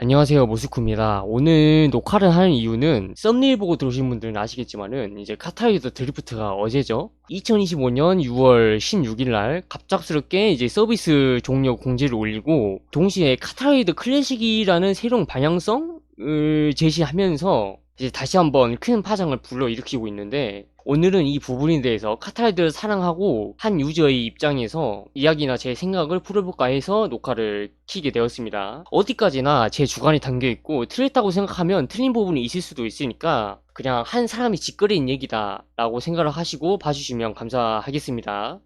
안녕하세요, 모스쿠입니다. 오늘 녹화를 하는 이유는 썸네일 보고 들어오신 분들은 아시겠지만은 이제 카타르이더 드리프트가 어제죠. 2025년 6월 16일 날 갑작스럽게 이제 서비스 종료 공지를 올리고 동시에 카타르이더 클래식이라는 새로운 방향성을 제시하면서 이제 다시 한번 큰 파장을 불러일으키고 있는데, 오늘은 이 부분에 대해서 카타르이더를 사랑하고 한 유저의 입장에서 이야기나 제 생각을 풀어볼까 해서 녹화를 키게 되었습니다. 어디까지나 제 주관이 담겨있고 틀렸다고 생각하면 틀린 부분이 있을 수도 있으니까 그냥 한 사람이 짓거린 얘기다 라고 생각을 하시고 봐주시면 감사하겠습니다.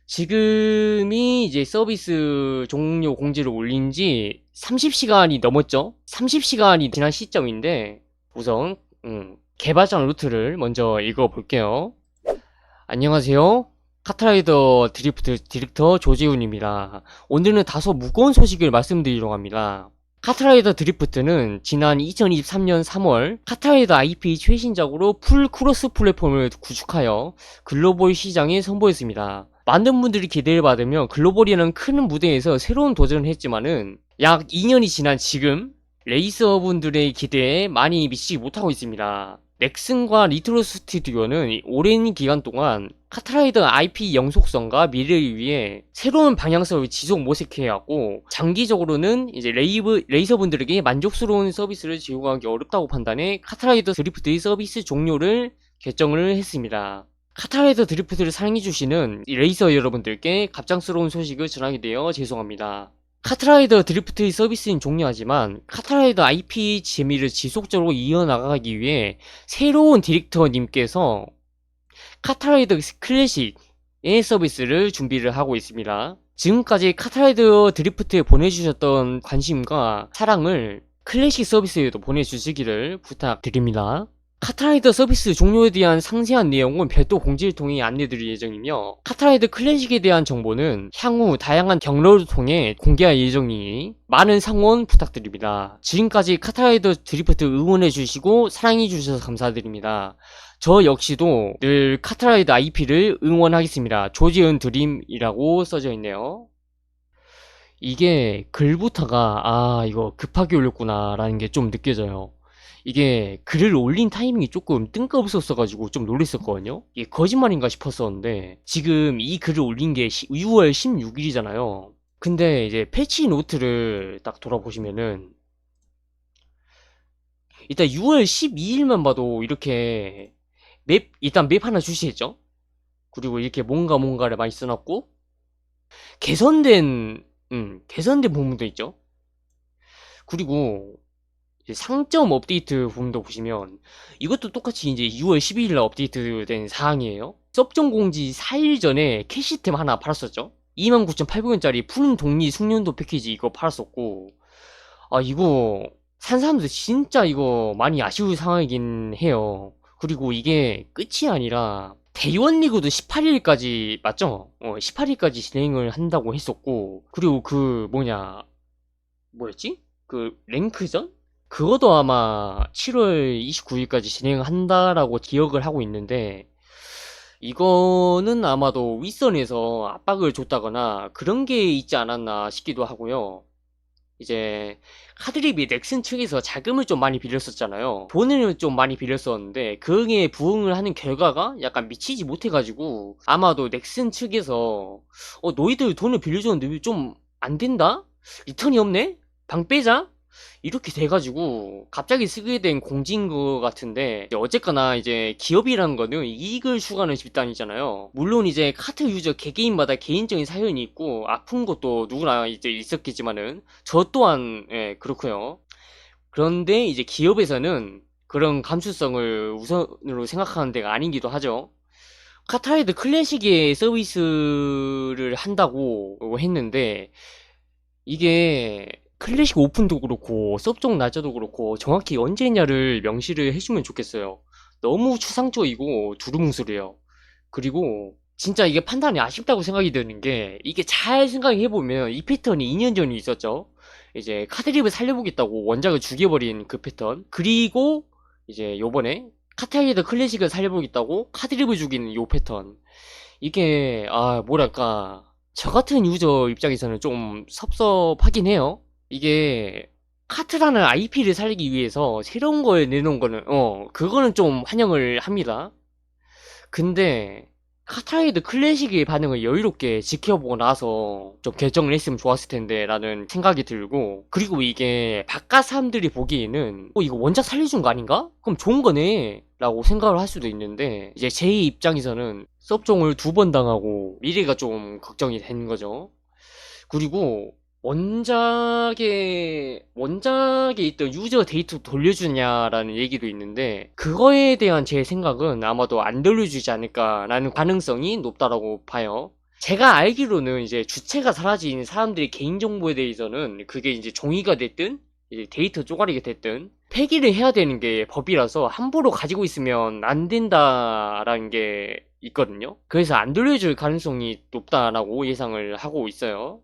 지금이 이제 서비스 종료 공지를 올린 지 30시간이 넘었죠. 30시간이 지난 시점인데 우선 개발자 루트를 먼저 읽어볼게요. 안녕하세요. 카트라이더 드리프트 디렉터 조재훈입니다. 오늘은 다소 무거운 소식을 말씀드리려고 합니다. 카트라이더 드리프트는 지난 2023년 3월 카트라이더 IP 최신작으로 풀 크로스 플랫폼을 구축하여 글로벌 시장에 선보였습니다. 많은 분들이 기대를 받으며 글로벌이라는 큰 무대에서 새로운 도전을 했지만은 약 2년이 지난 지금 레이서분들의 기대에 많이 미치지 못하고 있습니다. 넥슨과 리트로 스튜디오는 오랜 기간 동안 카트라이더 IP 영속성과 미래를 위해 새로운 방향성을 지속 모색해왔고, 장기적으로는 이제 레이서분들에게 만족스러운 서비스를 제공하기 어렵다고 판단해 카트라이더 드리프트의 서비스 종료를 결정을 했습니다. 카트라이더 드리프트를 사랑해주시는 레이서 여러분들께 갑작스러운 소식을 전하게 되어 죄송합니다. 카트라이더 드리프트의 서비스는 종료하지만 카트라이더 IP 재미를 지속적으로 이어나가기 위해 새로운 디렉터님께서 카트라이더 클래식의 서비스를 준비를 하고 있습니다. 지금까지 카트라이더 드리프트에 보내주셨던 관심과 사랑을 클래식 서비스에도 보내주시기를 부탁드립니다. 카트라이더 서비스 종료에 대한 상세한 내용은 별도 공지를 통해 안내드릴 예정이며, 카트라이더 클래식에 대한 정보는 향후 다양한 경로를 통해 공개할 예정이니 많은 상원 부탁드립니다. 지금까지 카트라이더 드리프트 응원해주시고 사랑해주셔서 감사드립니다. 저 역시도 늘 카트라이더 IP를 응원하겠습니다. 조지은 드림이라고 써져 있네요. 이게 글부터가 이거 급하게 올렸구나 라는 게 좀 느껴져요. 이게 글을 올린 타이밍이 조금 뜬금없었어가지고 좀 놀랬었거든요. 이게 거짓말인가 싶었었는데 지금 이 글을 올린 게 6월 16일이잖아요. 근데 이제 패치 노트를 딱 돌아보시면은 일단 6월 12일만 봐도 이렇게 일단 맵 하나 출시했죠. 그리고 이렇게 뭔가를 많이 써놨고, 개선된 개선된 부분도 있죠. 그리고 이제 상점 업데이트 부분도 보시면 이것도 똑같이 이제 6월 12일 날 업데이트된 사항이에요. 섭정 공지 4일 전에 캐시템 하나 팔았었죠. 29,800원짜리 푸른 독리 숙련도 패키지 이거 팔았었고, 이거 산 사람들 진짜 이거 많이 아쉬울 상황이긴 해요. 그리고 이게 끝이 아니라 대원 리그도 18일까지 맞죠? 18일까지 진행을 한다고 했었고, 그리고 그 뭐였지? 그 랭크전? 그것도 아마 7월 29일까지 진행한다라고 기억을 하고 있는데, 이거는 아마도 윗선에서 압박을 줬다거나 그런 게 있지 않았나 싶기도 하고요. 이제 카드립이 넥슨 측에서 자금을 좀 많이 빌렸었잖아요. 돈을 좀 많이 빌렸었는데 그에 부응을 하는 결과가 약간 미치지 못해가지고 아마도 넥슨 측에서 너희들 돈을 빌려줬는데 왜 좀 안 된다? 리턴이 없네? 방 빼자? 이렇게 돼가지고 갑자기 쓰게 된 공지인 것 같은데, 이제 어쨌거나 이제 기업이라는 거는 이익을 추구하는 집단이잖아요. 물론 이제 카트 유저 개개인마다 개인적인 사연이 있고 아픈 것도 누구나 이제 있었겠지만은 저 또한 그렇고요. 그런데 이제 기업에서는 그런 감수성을 우선으로 생각하는 데가 아니기도 하죠. 카트라이더 클래식의 서비스를 한다고 했는데, 이게 클래식 오픈도 그렇고 섭종 날짜도 그렇고 정확히 언제냐를 명시를 해주면 좋겠어요. 너무 추상적이고 두루뭉술해요. 그리고 진짜 이게 판단이 아쉽다고 생각이 드는 게, 이게 잘 생각해보면 이 패턴이 2년 전에 있었죠. 이제 카드립을 살려보겠다고 원작을 죽여버린 그 패턴, 그리고 이제 요번에 카타이더 클래식을 살려보겠다고 카드립을 죽이는 요 패턴. 이게 뭐랄까, 저 같은 유저 입장에서는 좀 섭섭하긴 해요. 이게 카트라는 IP를 살리기 위해서 새로운 걸 내놓은 거는 그거는 좀 환영을 합니다. 근데 카타이드 클래식의 반응을 여유롭게 지켜보고 나서 좀 결정을 했으면 좋았을 텐데 라는 생각이 들고, 그리고 이게 바깥 사람들이 보기에는 이거 원작 살려준 거 아닌가? 그럼 좋은 거네 라고 생각을 할 수도 있는데, 이제 제 입장에서는 섭종을 2번 당하고 미래가 좀 걱정이 되는 거죠. 그리고 원작에 있던 유저 데이터 돌려주냐라는 얘기도 있는데, 그거에 대한 제 생각은 아마도 안 돌려주지 않을까라는 가능성이 높다라고 봐요. 제가 알기로는 이제 주체가 사라진 사람들의 개인정보에 대해서는 그게 이제 종이가 됐든 이제 데이터 쪼가리가 됐든 폐기를 해야 되는 게 법이라서 함부로 가지고 있으면 안 된다라는 게 있거든요. 그래서 안 돌려줄 가능성이 높다라고 예상을 하고 있어요.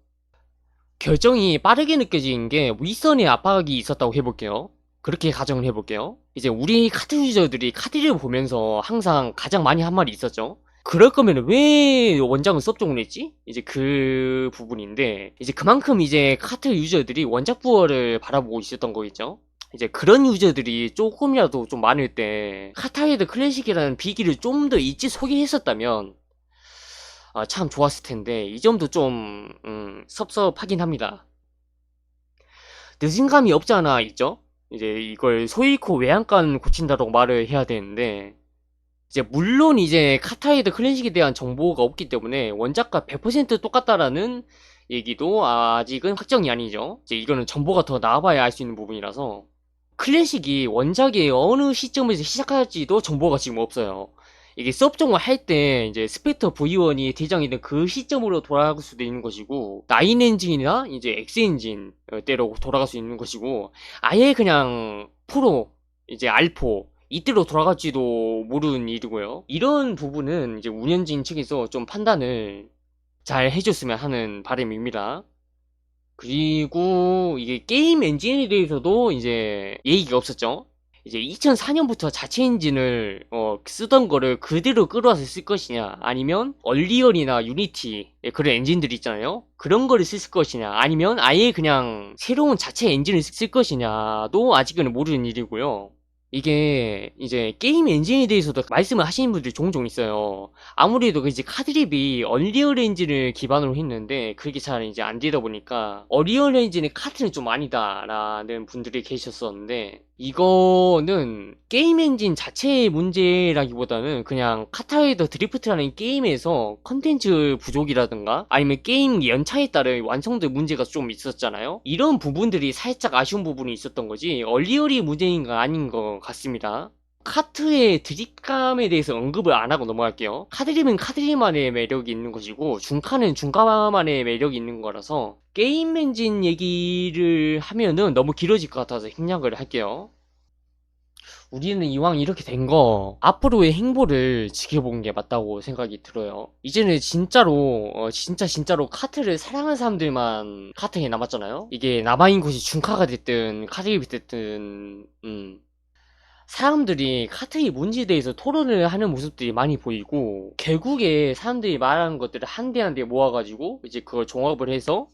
결정이 빠르게 느껴진 게 윗선의 압박이 있었다고 해볼게요. 그렇게 가정을 해볼게요. 이제 우리 카드 유저들이 카드를 보면서 항상 가장 많이 한 말이 있었죠. 그럴 거면 왜 원작은 섭종을 했지? 이제 그 부분인데, 이제 그만큼 이제 카드 유저들이 원작 부어를 바라보고 있었던 거겠죠. 이제 그런 유저들이 조금이라도 좀 많을 때 카타헤드 클래식이라는 비기를 좀 더 일찍 소개했었다면 참 좋았을 텐데, 이 점도 좀 섭섭하긴 합니다. 늦은 감이 없지 않아 있죠? 이제 이걸 소이코 외양간 고친다라고 말을 해야 되는데, 이제 물론 이제 카타이드 클래식에 대한 정보가 없기 때문에 원작과 100% 똑같다라는 얘기도 아직은 확정이 아니죠. 이제 이거는 정보가 더 나와봐야 알 수 있는 부분이라서, 클래식이 원작의 어느 시점에서 시작할지도 정보가 지금 없어요. 이게 수업정을 할 때 이제 스펙터 V1이 대장이된 그 시점으로 돌아갈 수도 있는 것이고, 9 엔진이나 이제 X 엔진 때로 돌아갈 수 있는 것이고, 아예 그냥 프로 이제 R4 이때로 돌아갈지도 모르는 일이고요. 이런 부분은 이제 운영진 측에서 좀 판단을 잘 해줬으면 하는 바람입니다. 그리고 이게 게임 엔진에 대해서도 이제 얘기가 없었죠. 이제 2004년부터 자체 엔진을 쓰던 거를 그대로 끌어와서 쓸 것이냐, 아니면 얼리얼이나 유니티 그런 엔진들 있잖아요. 그런 거를 쓸 것이냐, 아니면 아예 그냥 새로운 자체 엔진을 쓸 것이냐도 아직은 모르는 일이고요. 이게 이제 게임 엔진에 대해서도 말씀을 하시는 분들이 종종 있어요. 아무래도 이제 카드립이 얼리얼 엔진을 기반으로 했는데 그게 잘 이제 안 되다 보니까 얼리얼 엔진의 카트는 좀 아니다라는 분들이 계셨었는데, 이거는 게임 엔진 자체의 문제라기보다는 그냥 카타에더 드리프트라는 게임에서 컨텐츠 부족이라든가 아니면 게임 연차에 따른 완성도 문제가 좀 있었잖아요. 이런 부분들이 살짝 아쉬운 부분이 있었던 거지, 얼리얼이 문제인가 아닌 것 같습니다. 카트의 드립감에 대해서 언급을 안 하고 넘어갈게요. 카드립은 카드립만의 매력이 있는 것이고, 중카는 중카만의 매력이 있는 거라서 게임 엔진 얘기를 하면은 너무 길어질 것 같아서 생략을 할게요. 우리는 이왕 이렇게 된 거 앞으로의 행보를 지켜보는 게 맞다고 생각이 들어요. 이제는 진짜로 진짜로 카트를 사랑하는 사람들만 카트에 남았잖아요. 이게 남아있는 곳이 중카가 됐든 카드립이 됐든 사람들이 카트의 문제에 대해서 토론을 하는 모습들이 많이 보이고, 결국에 사람들이 말하는 것들을 한 대 한 대 모아가지고 이제 그걸 종합을 해서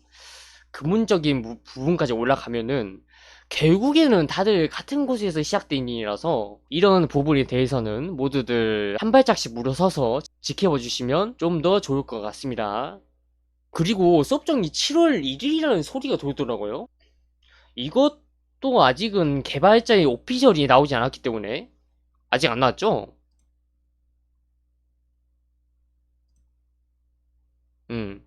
근본적인 부분까지 올라가면은 결국에는 다들 같은 곳에서 시작된 일이라서, 이런 부분에 대해서는 모두들 한 발짝씩 물러서서 지켜봐 주시면 좀 더 좋을 것 같습니다. 그리고 수업정이 7월 1일이라는 소리가 돌더라고요. 이것도 아직은 개발자의 오피셜이 나오지 않았기 때문에, 아직 안 나왔죠? 음.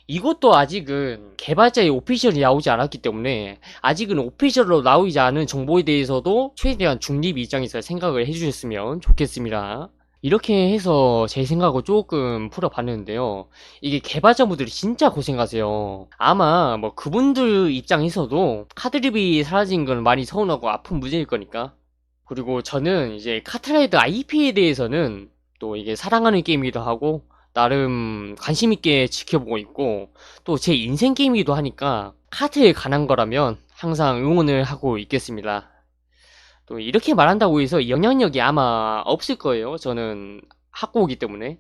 이것도 아직은 개발자의 오피셜이 나오지 않았기 때문에, 아직은 오피셜로 나오지 않은 정보에 대해서도 최대한 중립 입장에서 생각을 해주셨으면 좋겠습니다. 이렇게 해서 제 생각을 조금 풀어봤는데요. 이게 개발자분들이 진짜 고생하세요. 아마 뭐 그분들 입장에서도 카드립이 사라진 건 많이 서운하고 아픈 문제일 거니까. 그리고 저는 이제 카트라이더 IP에 대해서는 또 이게 사랑하는 게임이기도 하고 나름 관심 있게 지켜보고 있고, 또 제 인생 게임이기도 하니까 카트에 관한 거라면 항상 응원을 하고 있겠습니다. 또 이렇게 말한다고 해서 영향력이 아마 없을 거예요. 저는 학고이기 때문에.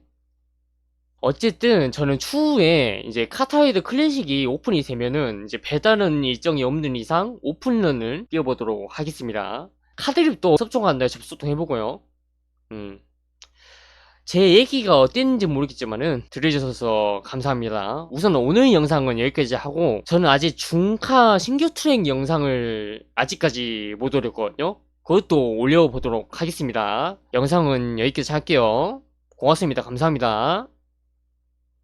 어쨌든 저는 추후에 이제 카타웨이드 클래식이 오픈이 되면은 이제 배달은 일정이 없는 이상 오픈런을 뛰어보도록 하겠습니다. 카드립도 접종한 날 접속도 해보고요. 음. 제 얘기가 어땠는지 모르겠지만은 들어주셔서 감사합니다. 우선 오늘 영상은 여기까지 하고 저는 아직 중카 신규 트랙 영상을 아직까지 못 올렸거든요. 그것도 올려보도록 하겠습니다. 영상은 여기까지 할게요. 고맙습니다. 감사합니다.